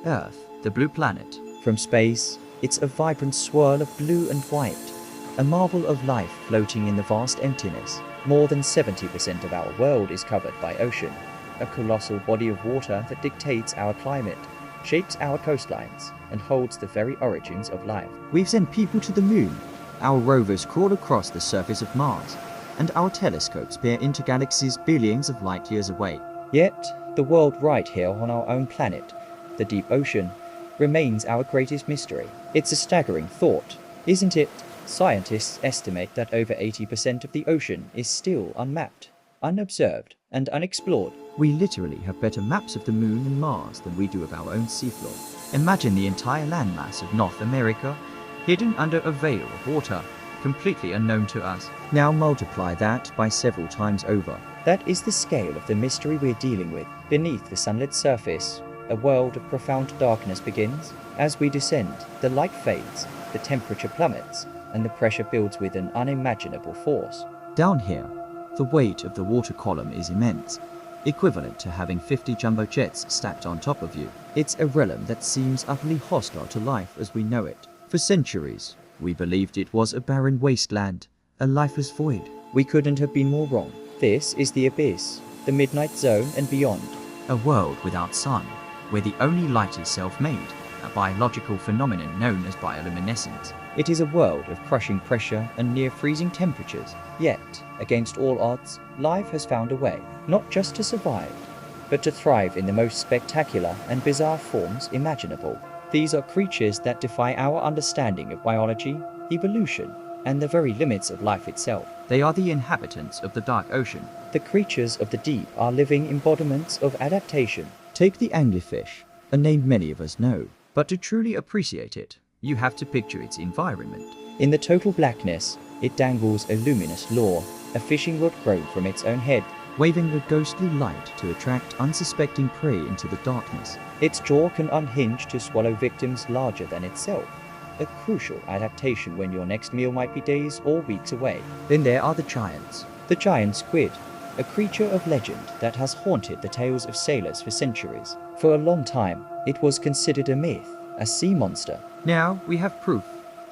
Earth, the blue planet. From space, it's a vibrant swirl of blue and white, a marvel of life floating in the vast emptiness. More than 70% of our world is covered by ocean, a colossal body of water that dictates our climate, shapes our coastlines, and holds the very origins of life. We've sent people to the moon. Our rovers crawl across the surface of Mars, and our telescopes peer into galaxies billions of light years away. Yet, the world right here on our own planet, the deep ocean, remains our greatest mystery. It's a staggering thought, isn't it? Scientists estimate that over 80% of the ocean is still unmapped, unobserved, and unexplored. We literally have better maps of the moon and Mars than we do of our own seafloor. Imagine the entire landmass of North America hidden under a veil of water, completely unknown to us. Now multiply that by several times over. That is the scale of the mystery we're dealing with. Beneath the sunlit surface, a world of profound darkness begins. As we descend, the light fades, the temperature plummets, and the pressure builds with an unimaginable force. Down here, the weight of the water column is immense, equivalent to having 50 jumbo jets stacked on top of you. It's a realm that seems utterly hostile to life as we know it. For centuries, we believed it was a barren wasteland, a lifeless void. We couldn't have been more wrong. This is the abyss, the midnight zone and beyond. A world without sun, where the only light is self-made, a biological phenomenon known as bioluminescence. It is a world of crushing pressure and near freezing temperatures. Yet, against all odds, life has found a way, not just to survive, but to thrive in the most spectacular and bizarre forms imaginable. These are creatures that defy our understanding of biology, evolution, and the very limits of life itself. They are the inhabitants of the dark ocean. The creatures of the deep are living embodiments of adaptation. Take the anglerfish, a name many of us know. But to truly appreciate it, you have to picture its environment. In the total blackness, it dangles a luminous lure, a fishing rod grown from its own head, waving a ghostly light to attract unsuspecting prey into the darkness. Its jaw can unhinge to swallow victims larger than itself, a crucial adaptation when your next meal might be days or weeks away. Then there are the giants. The giant squid, a creature of legend that has haunted the tales of sailors for centuries. For a long time, it was considered a myth, a sea monster. Now we have proof,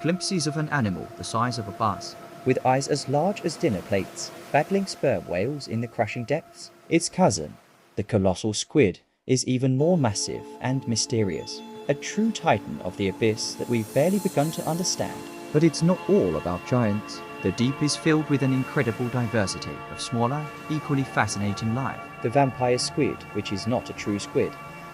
glimpses of an animal the size of a bus, with eyes as large as dinner plates, battling sperm whales in the crushing depths. Its cousin, the colossal squid, is even more massive and mysterious, a true titan of the abyss that we've barely begun to understand. But it's not all about giants. The deep is filled with an incredible diversity of smaller, equally fascinating life. The vampire squid, which is not a true squid,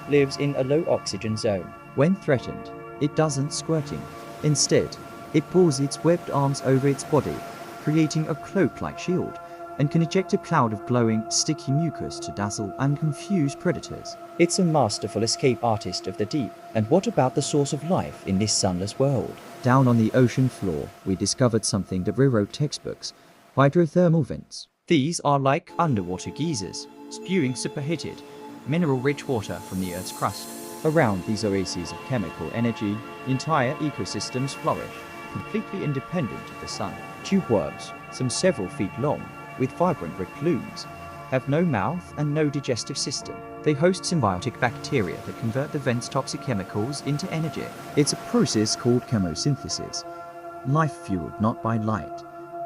lives in a low oxygen zone. When threatened, it doesn't squirting. Instead, it pulls its webbed arms over its body, creating a cloak-like shield, and can eject a cloud of glowing, sticky mucus to dazzle and confuse predators. It's a masterful escape artist of the deep. And what about the source of life in this sunless world? Down on the ocean floor, we discovered something that rewrote textbooks: hydrothermal vents. These are like underwater geysers, spewing superheated, mineral-rich water from the Earth's crust. Around these oases of chemical energy, entire ecosystems flourish, completely independent of the sun. Tube worms, some several feet long, with vibrant red plumes, have no mouth and no digestive system. They host symbiotic bacteria that convert the vent's toxic chemicals into energy. It's a process called chemosynthesis, life fueled not by light,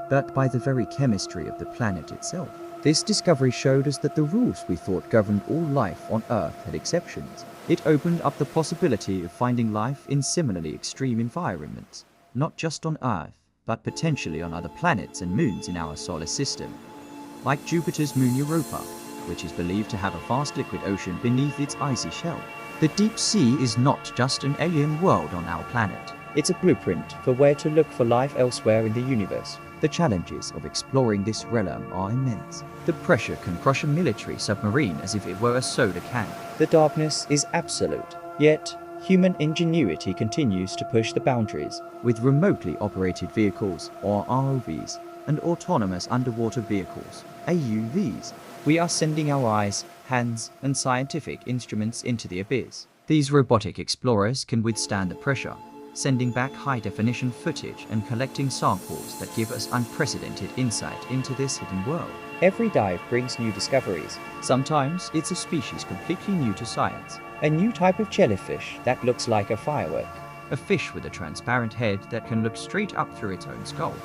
but by the very chemistry of the planet itself. This discovery showed us that the rules we thought governed all life on Earth had exceptions. It opened up the possibility of finding life in similarly extreme environments, not just on Earth, but potentially on other planets and moons in our solar system, like Jupiter's moon Europa, which is believed to have a vast liquid ocean beneath its icy shell. The deep sea is not just an alien world on our planet. It's a blueprint for where to look for life elsewhere in the universe. The challenges of exploring this realm are immense. The pressure can crush a military submarine as if it were a soda can. The darkness is absolute, yet human ingenuity continues to push the boundaries. With remotely operated vehicles, or ROVs, and autonomous underwater vehicles, AUVs, we are sending our eyes, hands, and scientific instruments into the abyss. These robotic explorers can withstand the pressure, sending back high-definition footage and collecting samples that give us unprecedented insight into this hidden world. Every dive brings new discoveries. Sometimes it's a species completely new to science, a new type of jellyfish that looks like a firework, a fish with a transparent head that can look straight up through its own skull,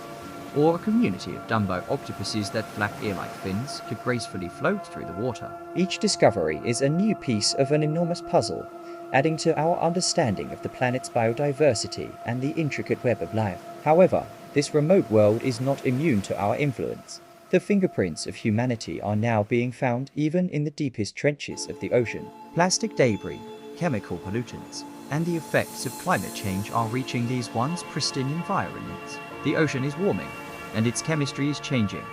or a community of Dumbo octopuses that flap ear-like fins to gracefully float through the water. Each discovery is a new piece of an enormous puzzle, adding to our understanding of the planet's biodiversity and the intricate web of life. However, this remote world is not immune to our influence. The fingerprints of humanity are now being found even in the deepest trenches of the ocean. Plastic debris, chemical pollutants, and the effects of climate change are reaching these once pristine environments. The ocean is warming, and its chemistry is changing,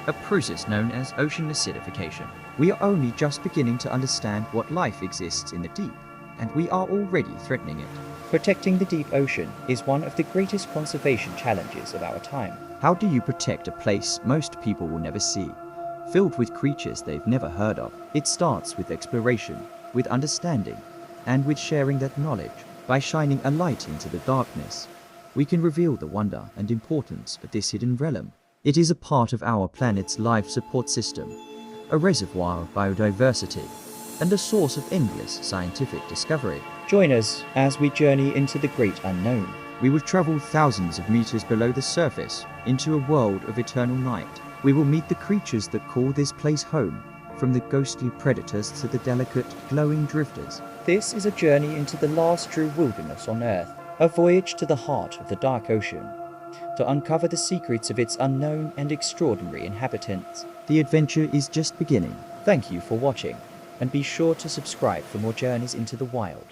a process known as ocean acidification. We are only just beginning to understand what life exists in the deep, and we are already threatening it. Protecting the deep ocean is one of the greatest conservation challenges of our time. How do you protect a place most people will never see, filled with creatures they've never heard of? It starts with exploration, with understanding, and with sharing that knowledge. By shining a light into the darkness, we can reveal the wonder and importance of this hidden realm. It is a part of our planet's life support system, a reservoir of biodiversity, and a source of endless scientific discovery. Join us as we journey into the great unknown. We will travel thousands of meters below the surface into a world of eternal night. We will meet the creatures that call this place home, from the ghostly predators to the delicate, glowing drifters. This is a journey into the last true wilderness on Earth, a voyage to the heart of the dark ocean, to uncover the secrets of its unknown and extraordinary inhabitants. The adventure is just beginning. Thank you for watching, and be sure to subscribe for more journeys into the wild.